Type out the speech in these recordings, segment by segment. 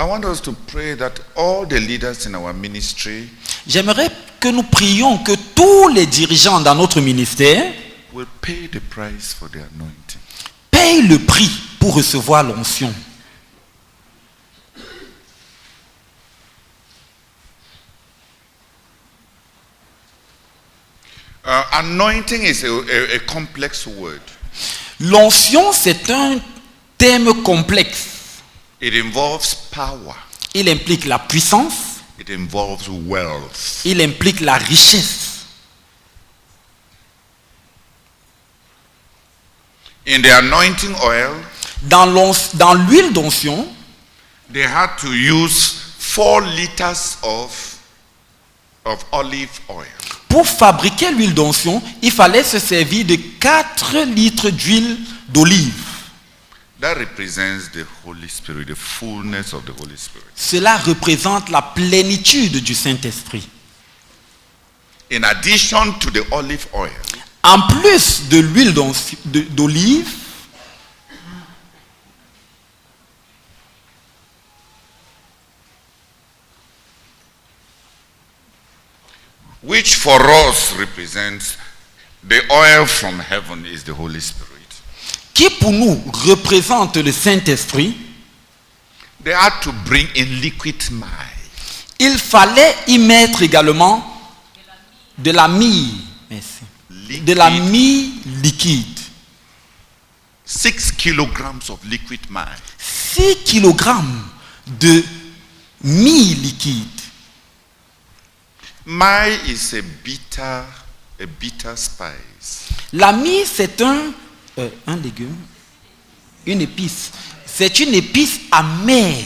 I want us to pray that all the leaders in our ministry J'aimerais que nous prions que tous les dirigeants dans notre ministère will pay the price for the anointing. payent le prix pour recevoir l'onction. Anointing is a complex word. L'onction, c'est un thème complexe. It involves power. Il implique la puissance, It involves wealth. il implique la richesse. In the anointing oil, Dans l'huile d'onction, they had to use 4 liters of olive oil. pour fabriquer l'huile d'onction, il fallait se servir de 4 litres d'huile d'olive. That represents the Holy Spirit, the fullness of the Holy Spirit. Cela représente la plénitude du Saint-Esprit. In addition to the olive oil, En plus de l'huile d'olive, which for us represents the oil from heaven, is the Holy Spirit. qui pour nous représente le Saint-Esprit, They had to bring in liquid myrrh. il fallait y mettre également de la myrrhe. Merci. De la myrrhe liquide. 6 kilograms of liquid myrrh. 6 kilogrammes de myrrhe liquide. Myrrh is a bitter spice. La myrrhe, c'est un légume, une épice. C'est une épice amère.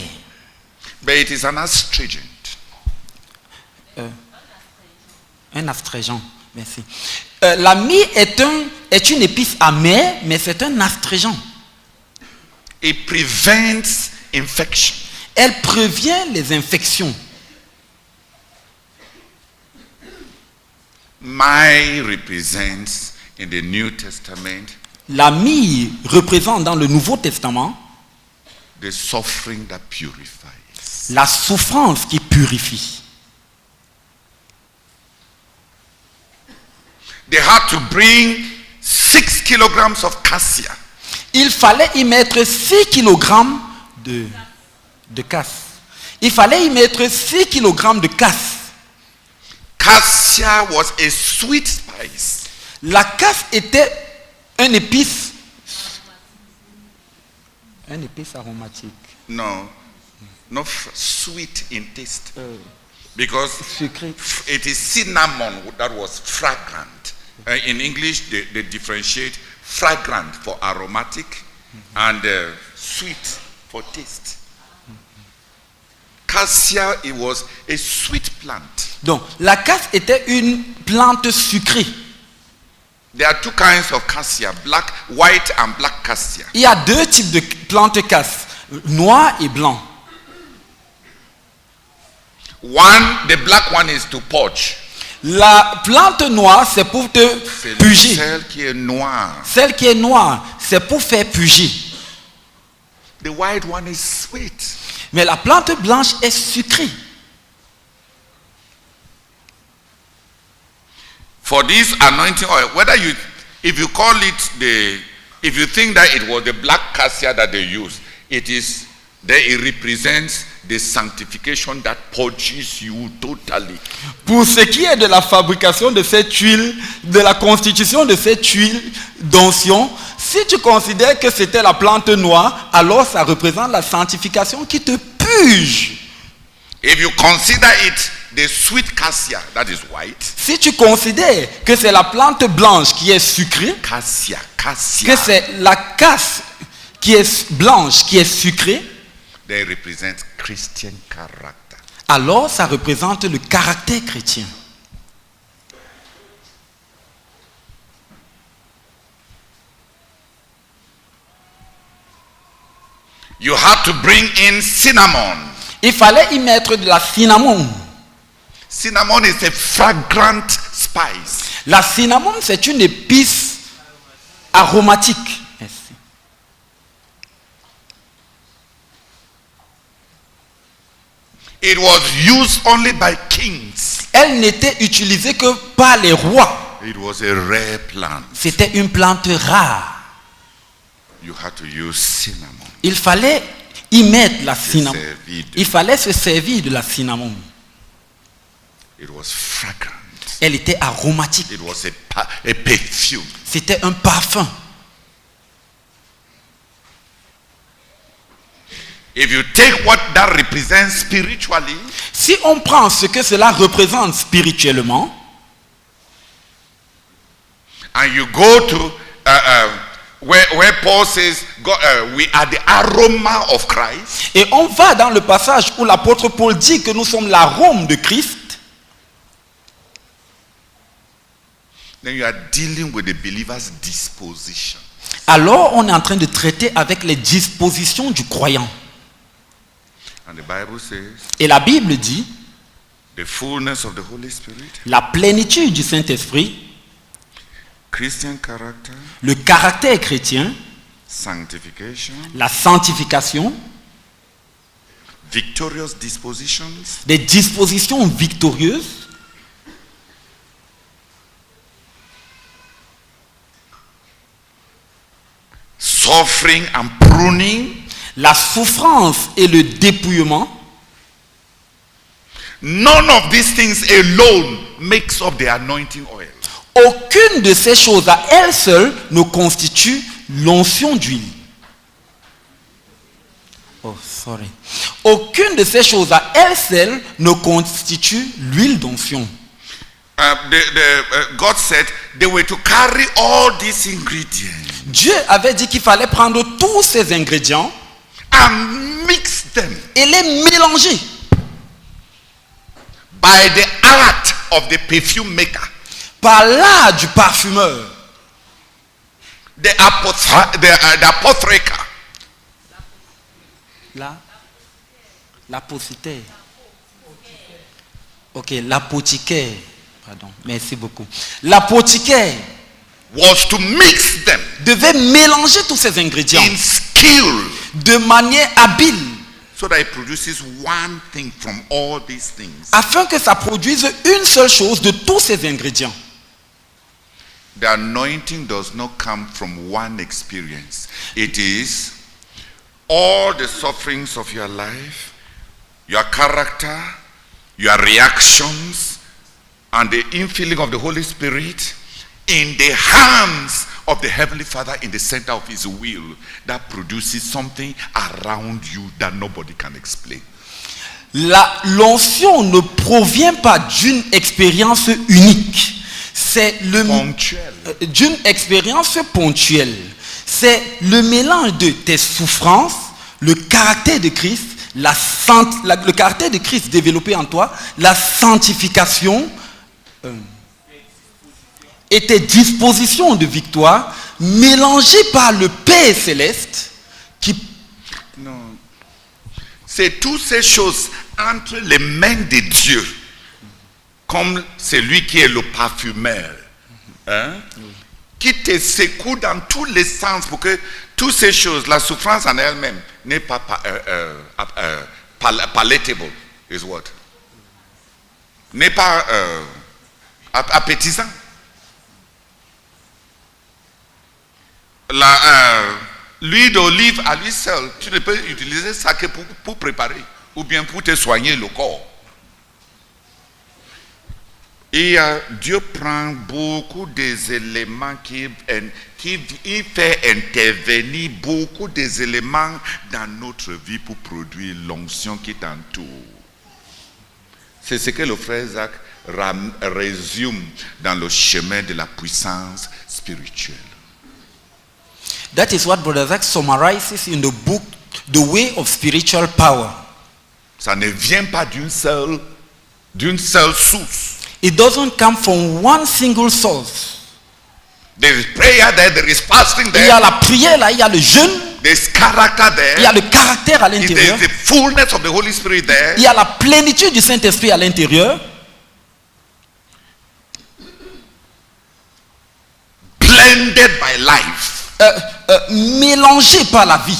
But it is an astringent. Un astringent. Merci. La myrrhe est une épice amère, mais c'est un astringent. It prevents infection. Elle prévient les infections. Myrrh represents in the New Testament La myrrhe représente dans le Nouveau Testament the suffering that purifies. la souffrance qui purifie. They had to bring 6 kilograms of cassia. Il fallait y mettre 6 kilogrammes de casse. Il fallait y mettre 6 kilogrammes de casse. Cassia was a sweet spice. La casse était une épice aromatique. No, not sweet in taste. Because Sucré. it is cinnamon that was fragrant. In English, they differentiate fragrant for aromatic and sweet for taste. Cassia, it was a sweet plant. Donc, la casse était une plante sucrée. There are 2 kinds of cassia, white and black cassia. Il y a 2 types de plantes casse, noir et blanc. The black one is to purge. La plante noire, c'est pour te C'est puger. celle qui est noire. Celle qui est noire, c'est pour faire puger. The white one is sweet. Mais la plante blanche est sucrée. For this anointing oil, if you call it if you think that it was the black cassia that they used, it represents the sanctification that purges you totally. Pour ce qui est de la fabrication de cette huile, de la constitution de cette huile d'onction, si tu considères que c'était la plante noire, alors ça représente la sanctification qui te purge. If you consider it the sweet cassia that is white, Si tu considères que c'est la plante blanche qui est sucrée, cassia, que c'est la casse qui est blanche qui est sucrée, they represent Christian character. alors ça représente le caractère chrétien. You have to bring in cinnamon. Il fallait y mettre de la cinnamon. Cinnamon is a fragrant spice. La cinnamon, c'est une épice aromatique. Merci. It was used only by kings. Elle n'était utilisée que par les rois. It was a rare plant. C'était une plante rare. You had to use cinnamon. Il fallait y mettre la cinnamon. servir de- Il fallait se servir de la cinnamon. It was fragrant. Elle était aromatique. It was a perfume. C'était un parfum. If you take what that represents spiritually, Si on prend ce que cela représente spirituellement, and you go to where Paul says, we are the aroma of Christ, et on va dans le passage où l'apôtre Paul dit que nous sommes l'arôme de Christ, then you are dealing with the believer's disposition. alors on est en train de traiter avec les dispositions du croyant. And the Bible says, Et la Bible dit, the fullness of the Holy Spirit, la plénitude du Saint-Esprit, Christian character, le caractère chrétien, sanctification, la sanctification, victorious dispositions, des dispositions victorieuses, suffering and pruning. la souffrance et le dépouillement. None of these things alone makes up the anointing oil. Aucune de ces choses à elle seule ne constitue l'onction d'huile. Oh, sorry. Aucune de ces choses à elle seule ne constitue l'huile d'onction. God said they were to carry all these ingredients Dieu avait dit qu'il fallait prendre tous ces ingrédients and mix them et les mélanger by the art of the perfume maker, par l'art du parfumeur, the apothecary. L'apothicaire. Ok, l'apothicaire. Pardon, merci beaucoup. L'apothicaire Was to mix them devait mélanger tous ces ingrédients in skill de manière habile so that it produces one thing from all these things. afin que ça produise une seule chose de tous ces ingrédients. The anointing does not come from one experience. It is all the sufferings of your life, your character, your reactions, and the infilling of the Holy Spirit in the hands of the Heavenly Father in the center of His will that produces something around you that nobody can explain. L'onction ne provient pas d'une expérience unique. C'est Ponctuel. d'une expérience ponctuelle. C'est le mélange de tes souffrances, le caractère de Christ, le caractère de Christ développé en toi, la sanctification et tes dispositions de victoire mélangées par le Père céleste qui Non. C'est toutes ces choses entre les mains de Dieu, comme celui qui est le parfumeur, hein, qui te secoue dans tous les sens pour que toutes ces choses, la souffrance en elle-même, n'est pas palatable, is what? N'est pas appétissant. L'huile d'olive à lui seul, tu ne peux utiliser ça que pour préparer ou bien pour te soigner le corps. Et Dieu prend beaucoup des éléments qui fait intervenir beaucoup des éléments dans notre vie pour produire l'onction qui t'entoure. C'est ce que le frère Zach résume dans le chemin de la puissance spirituelle. That is what Brother Zach summarizes in the book, The Way of Spiritual Power. Ça ne vient pas d'une seule source. It doesn't come from one single source. There is prayer there, there is fasting Il y a there, la prière là, il y a le jeûne, there is character il y a there, le caractère à there l'intérieur, is the fullness of the Holy Spirit there. il y a la plénitude du Saint-Esprit à l'intérieur, Blended by life. mélangé par la vie.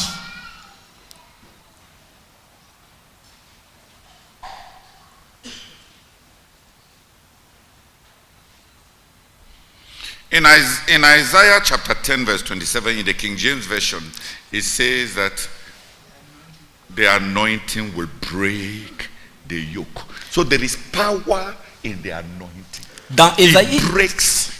In Isaiah chapter 10 verse 27 in the King James Version, it says that the anointing will break the yoke. So there is power in the anointing. Dans Ésaïe,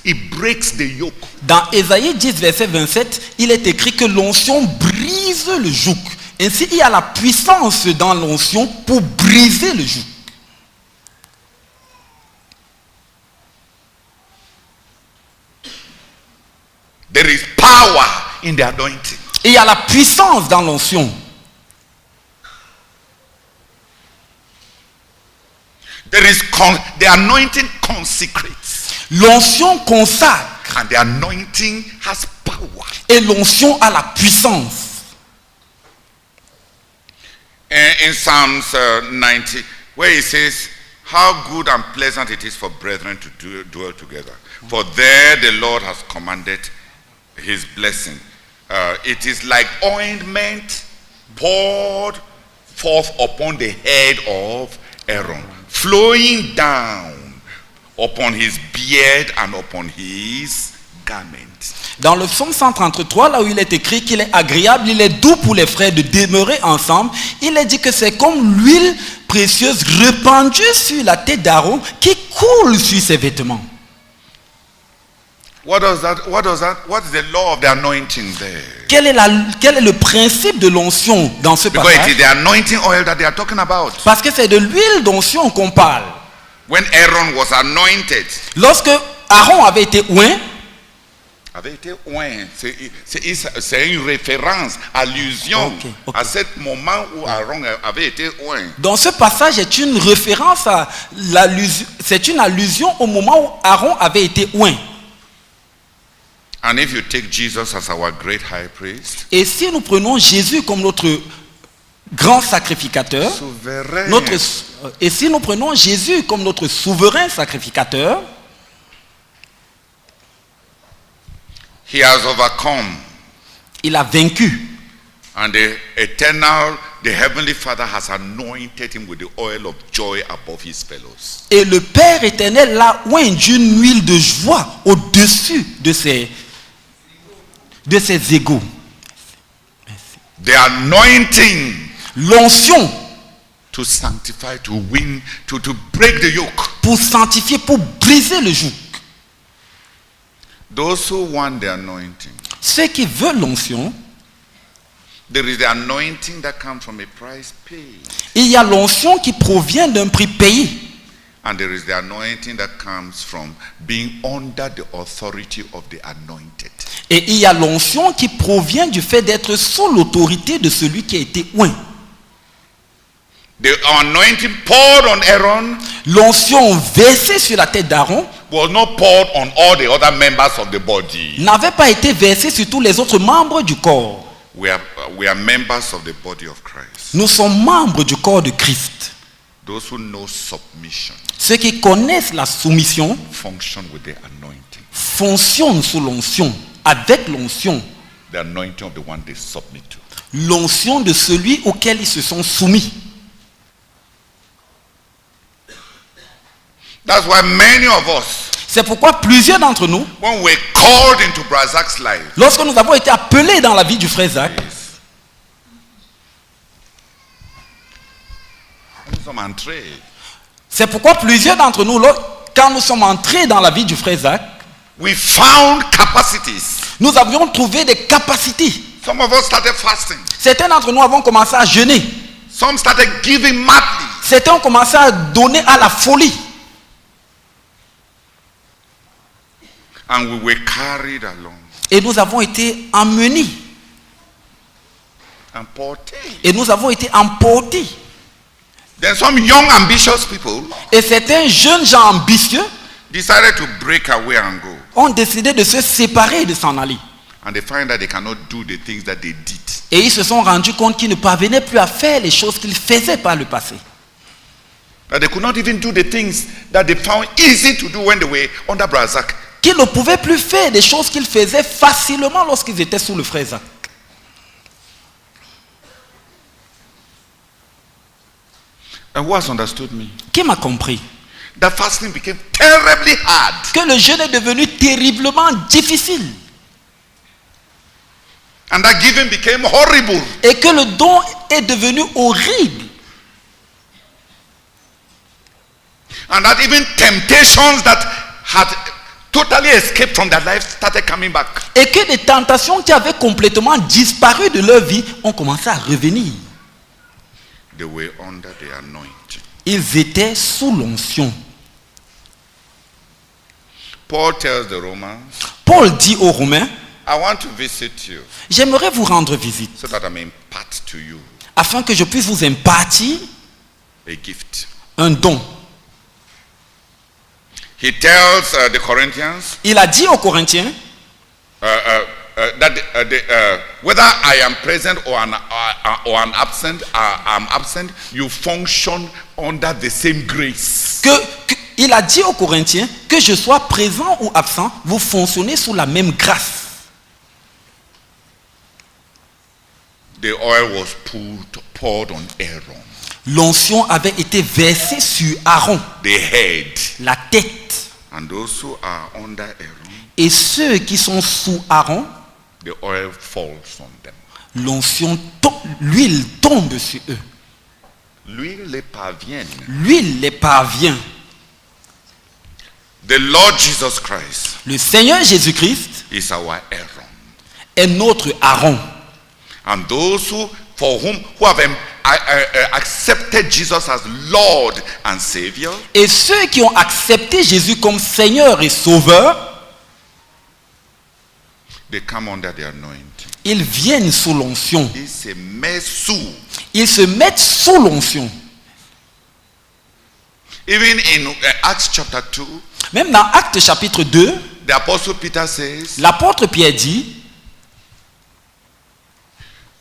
It breaks the yoke. dans Ésaïe 10, verset 27, il est écrit que l'onction brise le joug. Ainsi, il y a la puissance dans l'onction pour briser le joug. There is power in the anointing. Et il y a la puissance dans l'onction. The anointing consecrates. L'onction consacre. And the anointing has power. Et l'onction a la puissance. In Psalms 90, where it says, how good and pleasant it is for brethren to dwell together. For there the Lord has commanded his blessing. It is like ointment poured forth upon the head of Aaron, flowing down upon his beard and upon his garment. Dans le psaume 133, là où il est écrit qu'il est agréable, il est doux pour les frères de demeurer ensemble, il est dit que c'est comme l'huile précieuse répandue sur la tête d'Aaron qui coule sur ses vêtements. What is the law of the anointing there? Quel est le principe de l'onction dans ce Because it passage? is the anointing oil that they are talking about. Parce que c'est de l'huile d'onction qu'on parle. When Aaron was anointed, Lorsque Aaron avait été oint, c'est une référence, allusion Ok. à ce moment où Aaron avait été oint. dans ce passage est une référence à l'allusion, c'est une allusion au moment où Aaron avait été oint. And if you take Jesus as our great high priest, Et si nous prenons Jésus comme notre grand sacrificateur, souverain, et si nous prenons Jésus comme notre souverain sacrificateur, he has overcome, il a vaincu. and the heavenly Father has anointed him with the oil of joy above his fellows. Et le Père éternel l'a oint d'une huile de joie au-dessus de ses égaux. The anointing L'onction to sanctify, to win, to break the yoke. pour sanctifier, pour briser le joug. Those who want the anointing, Ceux qui veulent l'onction, there is the anointing that comes from a price paid. il y a l'onction qui provient d'un prix payé. And there is the anointing that comes from being under the authority of the anointed. Et il y a l'onction qui provient du fait d'être sous l'autorité de celui qui a été oint. The anointing poured on Aaron L'onction versée sur la tête d'Aaron was not poured on all the other members of the body. n'avait pas été versée sur tous les autres membres du corps. We are members of the body of Christ. Nous sommes membres du corps de Christ. Those who know submission Ceux qui connaissent la soumission function with the anointing. fonctionnent sous l'onction, avec l'onction. The anointing of the one they submit to. L'onction de celui auquel ils se sont soumis. That's why many of us, C'est pourquoi plusieurs d'entre nous, when we're called into Brazak's life, lorsque nous avons été appelés dans la vie du frère Zach, nous sommes entrés. c'est pourquoi plusieurs d'entre nous, quand nous sommes entrés dans la vie du frère Zach, We found capacities. nous avions trouvé des capacités. Some of us started fasting. Certains d'entre nous avons commencé à jeûner. Some started giving madly. Certains ont commencé à donner à la folie. And we were carried along. Et nous avons été emmenés. Emportés. Et nous avons été emportés. Then some young ambitious people Et certains jeunes gens ambitieux decided to break away and go. ont décidé de se séparer et de s'en aller. And they find that they cannot do the things that they did. Et ils se sont rendus compte qu'ils ne parvenaient plus à faire les choses qu'ils faisaient par le passé. That they could not even do the things that they found easy to do when they were under Brazak. Qu'ils ne pouvaient plus faire des choses qu'ils faisaient facilement lorsqu'ils étaient sous le frère Zach. And who has understood me? Qui m'a compris? that fasting became terribly hard. Que le jeûne est devenu terriblement difficile. And that giving became horrible. Et que le don est devenu horrible. And that even temptations that had totally escaped from their life started coming back. Et que des tentations qui avaient complètement disparu de leur vie ont commencé à revenir. They were under the anointing. Ils étaient sous l'onction. Paul tells the Romans, Paul dit aux Romains, I want to visit you j'aimerais vous rendre visite so that I may impart to you afin que je puisse vous impartir a gift. un don. He tells the Corinthians Il a dit aux Corinthiens that whether I am present or I'm absent, you function under the same grace. Il a dit aux Corinthiens que je sois présent ou absent, vous fonctionnez sous la même grâce. The oil was poured on Aaron, L'onction avait été versée sur Aaron, the head, la tête. and those who are under Aaron, Et ceux qui sont sous Aaron, the oil falls on them. l'onction, l'huile tombe sur eux. L'huile les parvient. L'huile les parvient. The Lord Jesus Christ Le Seigneur Jésus-Christ is our Aaron. est notre Aaron. And those who have accepted Jesus as Lord and Savior, Et ceux qui ont accepté Jésus comme Seigneur et Sauveur, they come under the anointing. ils viennent sous l'onction. Ils se mettent sous. Ils se mettent sous l'onction. Even in Acts chapter 2, Même dans Actes chapitre 2, the Apostle Peter says, l'apôtre Pierre dit,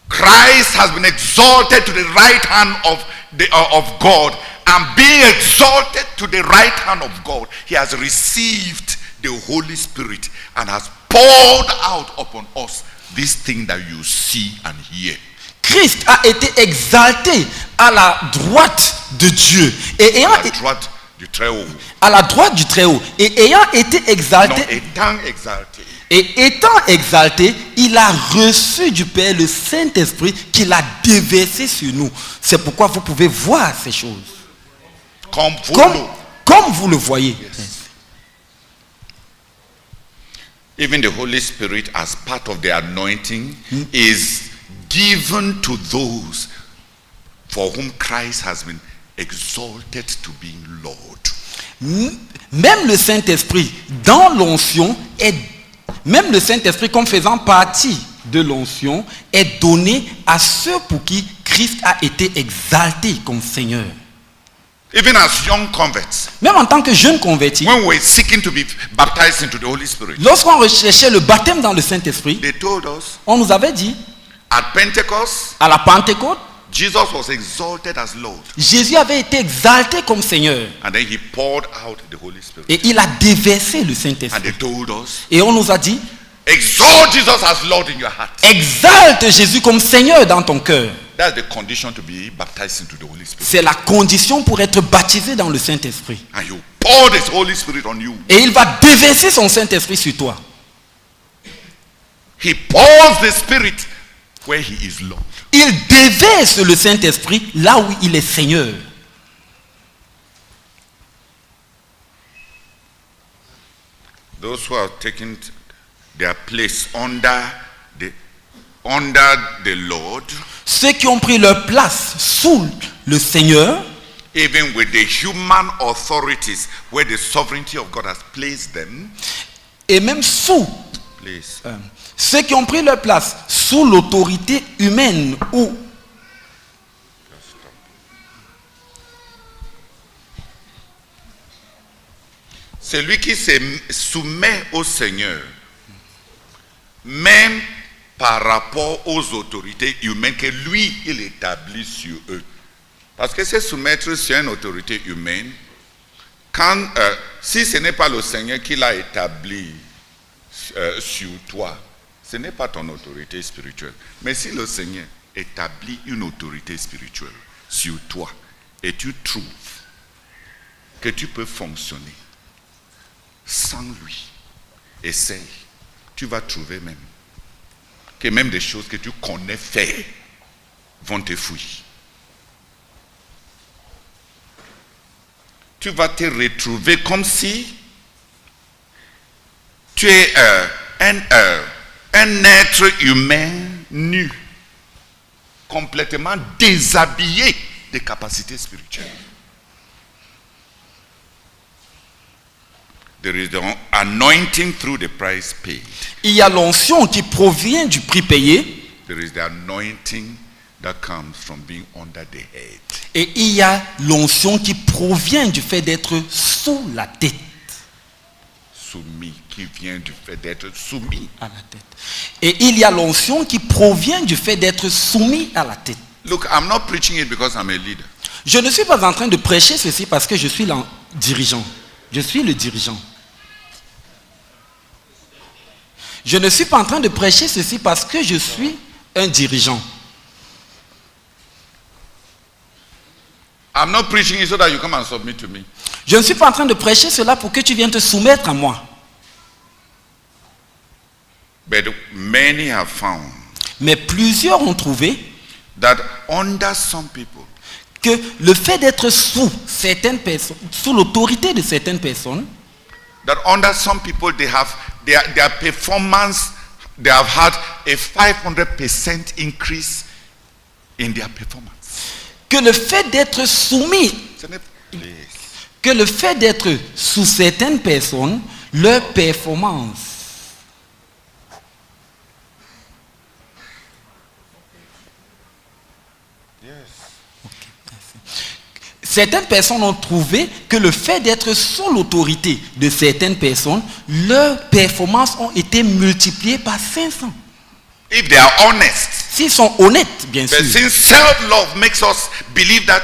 Christ has been exalted to the right hand of God, and being exalted to the right hand of God, he has received the Holy Spirit and has poured out upon us this thing that you see and hear. Christ a été exalté à la droite de Dieu. Et ayant À la droite du Très-Haut. à la droite du Très-Haut. Et ayant été Non, exalté, étant exalté. et étant exalté, il a reçu du Père le Saint-Esprit qu'il a déversé sur nous. C'est pourquoi vous pouvez voir ces choses. Comme vous le voyez. Even the Holy Spirit, as part of the anointing, is given to those for whom Christ has been exalted to being Lord. Même le Saint-Esprit, dans l'onction, même le Saint-Esprit, comme faisant partie de l'onction, est donné à ceux pour qui Christ a été exalté comme Seigneur. Even as young converts, Même en tant que jeune converti, when we were seeking to be baptized into the Holy Spirit, lorsqu'on recherchait le baptême dans le Saint-Esprit, they told us on nous avait dit, at Pentecost, à la Pentecôte, Jesus was exalted as Lord. Jésus avait été exalté comme Seigneur. And then he poured out the Holy Spirit. Et il a déversé le And Saint-Esprit. they told us, Et on nous a dit, exalt Jesus as Lord in your heart. exalte Jésus comme Seigneur dans ton cœur. That's the condition to be baptized into the Holy Spirit. C'est la condition pour être baptisé dans le Saint-Esprit. And you pour this Holy Spirit on you. Et il va déverser son Saint-Esprit sur toi. He pours the Spirit where he is Lord. Il déverse le Saint-Esprit là où il est Seigneur. Those who have taken their place under the Lord, Ceux qui ont pris leur place sous le Seigneur, even with the human authorities where the sovereignty of God has placed them, et même sous please. ceux qui ont pris leur place sous l'autorité humaine ou Celui qui se soumet au Seigneur, même par rapport aux autorités humaines que lui, il établit sur eux. Parce que se soumettre sur une autorité humaine, si ce n'est pas le Seigneur qui l'a établi sur toi, ce n'est pas ton autorité spirituelle. Mais si le Seigneur établit une autorité spirituelle sur toi, et tu trouves que tu peux fonctionner sans lui, essaye. Tu vas trouver même que même des choses que tu connais faire vont te fuir. Tu vas te retrouver comme si tu es un être humain nu, complètement déshabillé des capacités spirituelles. There is the anointing through the price paid. Il y a l'onction qui provient du prix payé. There is the anointing that comes from being under the head. Et il y a l'onction qui provient du fait d'être sous la tête. Soumis, qui vient du fait d'être soumis à la tête. Et il y a l'onction qui provient du fait d'être soumis à la tête. Look, I'm not preaching it because I'm a leader. Je ne suis pas en train de prêcher ceci parce que je suis le dirigeant. Je suis le dirigeant. Je ne suis pas en train de prêcher ceci parce que je suis un dirigeant. I'm not preaching it so that you come and submit to me. Je ne suis pas en train de prêcher cela pour que tu viennes te soumettre à moi. But many have found Mais plusieurs ont trouvé that under some people, que le fait d'être sous certaines personnes, sous l'autorité de certaines personnes, that under some people they have their performance, they have had a 500% increase in their performance. que le fait d'être soumis, que le fait d'être sous certaines personnes, leur performance, certaines personnes ont trouvé que le fait d'être sous l'autorité de certaines personnes, leurs performances ont été multipliées par 500. If they are honest. S'ils sont honnêtes, bien sûr. But since self-love makes us believe that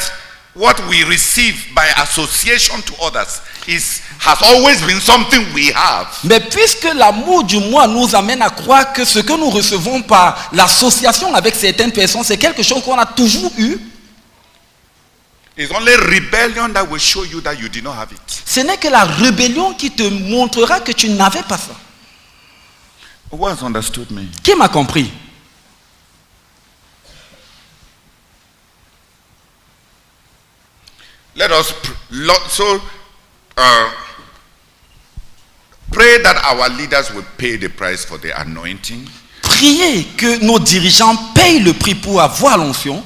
what we receive by association to others has always been something we have. Mais puisque l'amour du moi nous amène à croire que ce que nous recevons par l'association avec certaines personnes, c'est quelque chose qu'on a toujours eu. It's only rebellion that will show you that you did not have it. Ce n'est que la rébellion qui te montrera que tu n'avais pas ça. Who has understood me? Qui m'a compris? Let us pray that our leaders will pay the price for the anointing. Priez que nos dirigeants payent le prix pour avoir l'onction.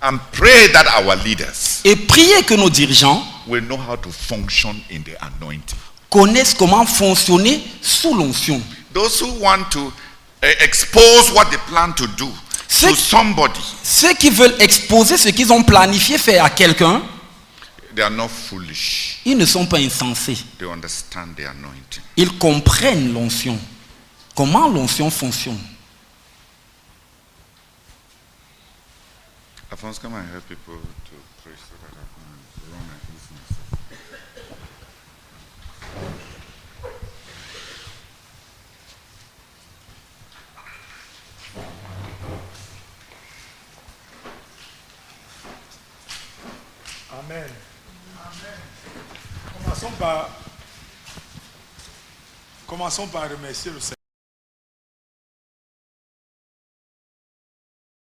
And pray that our leaders Et priez que nos dirigeants will know how to function in the anointing. connaissent comment fonctionner sous l'onction. Those who want to expose what they plan to do to somebody, Ceux qui veulent exposer ce qu'ils ont planifié faire à quelqu'un, they are not foolish. ils ne sont pas insensés. They understand the anointing. Ils comprennent l'onction. Comment l'onction fonctionne. Alphonse, come and help people to pray so that I can run my business. Amen. Amen. Commençons par remercier le Seigneur.